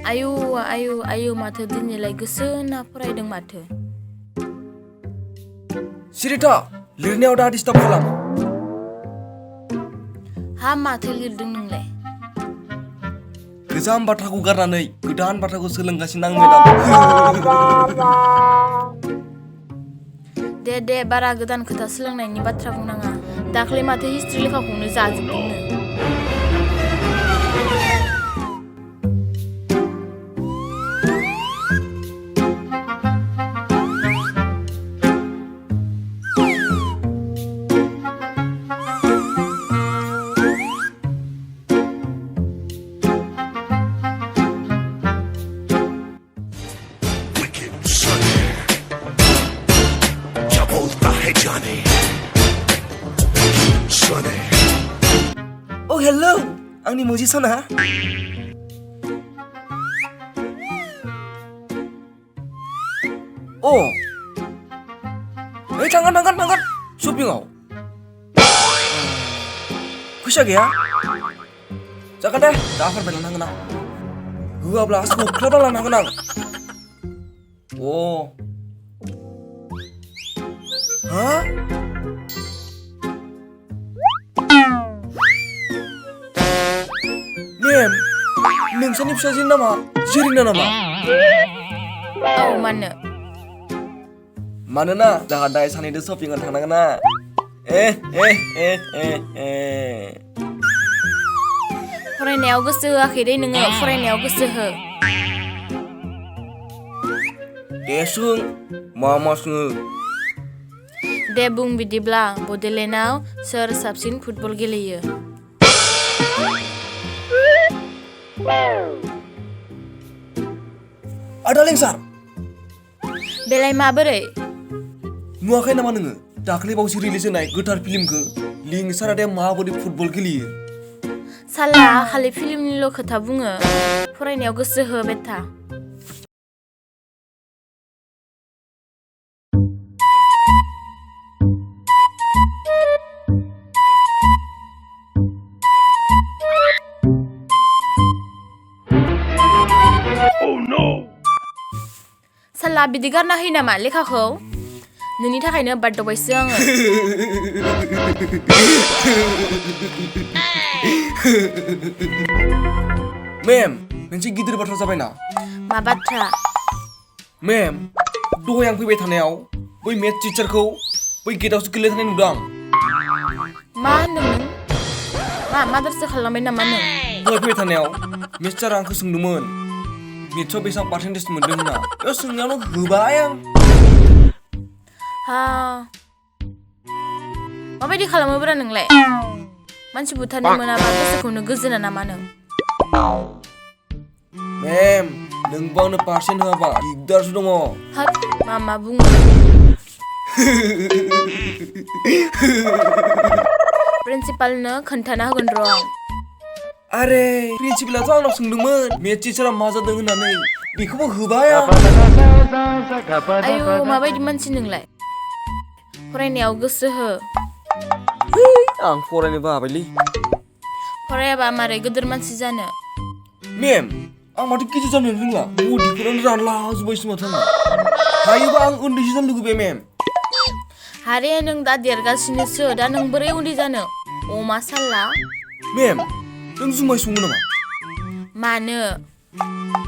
आयु माथो दिनैलाय गोसो होना फरायदों माथो। सिरिथा लिरनायाव दा डिस्टार्ब खालाम। हा माथो लिरदों नोंलाय? गोजाम बाथ्राखौ गारनानै गोदान बाथ्राखौ सोलोंगासिनो आं मेडाम। दे बारा गोदान खोथा सोलोंनायनि बाथ्रा बुंनाङा। दाख्लै माथो हिस्ट्रि लेखाखौनो जाजोबदोंनो। Oh hello, आंनि मोजी सना। Oh, थांगोन शपिंआव। फैसा गैया? जागोन दे, दा आफार बायना थांगोन आं। होआब्ला सख्लाबा लानो हागोन आं। हा? मेम, नोंसानि फिसाजोनि नामा जेरिना नामा? औ मानो? मानोना जाहा दाय सानैदो शपिंआव थांनांगोन ना। फरायनायाव गोसो होआखै दे नोङो, फरायनायाव गोसो हो। दे सों, मा सोङो? दे बुं बिदिब्ला, बड'लेण्डआव सोर साबसिन फुटबल गेलेयो? आदा लेंसार। बेलाय माबोरै? नुवाखै नामा नोङो? दाख्लै बावैसो रिलिज जानाय गोथार फिल्मखौ लिंसारा दे माबोरै फुटबल गेलेयो। साला खालि फिल्मनिल' खोथा बुङो। फरायनायाव गोसो हो बेथा। साला बिदि गारना होयो नामा लेखाखौ? नोंनि थाखायनो बारदावबायसो आङो। मेम, मोनसे गिदिर बाथ्रा जाबायना। मा बाथ्रा? मेम, दहाय आं फैबाय थानायाव बै मेथ्स टिचारखौ बै गेटआवसो गेलेनाय नुदों आं। मा होनदों नों? मादारसो खालामबाय नामा नों? दहाय फैबाय थानायाव मेथ्स टिचारा आंखौ सोंदोंमोन मेथ्सआव बेसेबां पार्सेन्टेज मोनदों होनना। बेयाव सोंनायावनो होबाय आं। हा माबायदि खालामोब्रा नोंलाय? मानसि बुथारनो मोनाबा गोसोखौनो गोजोना नामा नों? मेम, नोंबो आंनो पार्सेन्ट होआबा दिगदारसो दङ। हाब मा बुङो? प्रिन्सिपालनो खोन्थाना होगोन र' आं। आरे प्रिन्सिपालाथ' आंनाव सोंदोंमोन मेथ्स टिचारा मा जादों होननानै, बेखौबो होबाय आं। आयु माबायदि मानसि नोंलाय? फरायनायाव गोसो हो। आं फरायनो बाबायलै। फरायाबा मारै गोदोर मानसि जानो? मेम, आं माथो गिदिर जानो रोंला। बडिखौनो रानलाजोब्बायसो माथो आं। हायोबा आं उन्दैसो जानो लुगैबाय मेम। हारे नों दा देरगासिनोसो, दा नों बोरै उन्दै जानो? अमा साला। मेम, नों जुमाय सङो नामा? मानो?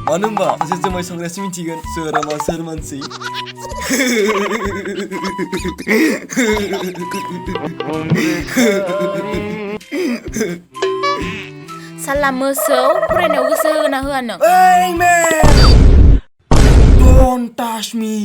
मानो होनबा सासे जुमाय संग्रायासो मिथिगोन सोर मानसि। साला मोसौ, फरायनायाव गोसो होगोना होआ नों? Hey man! Don't touch me!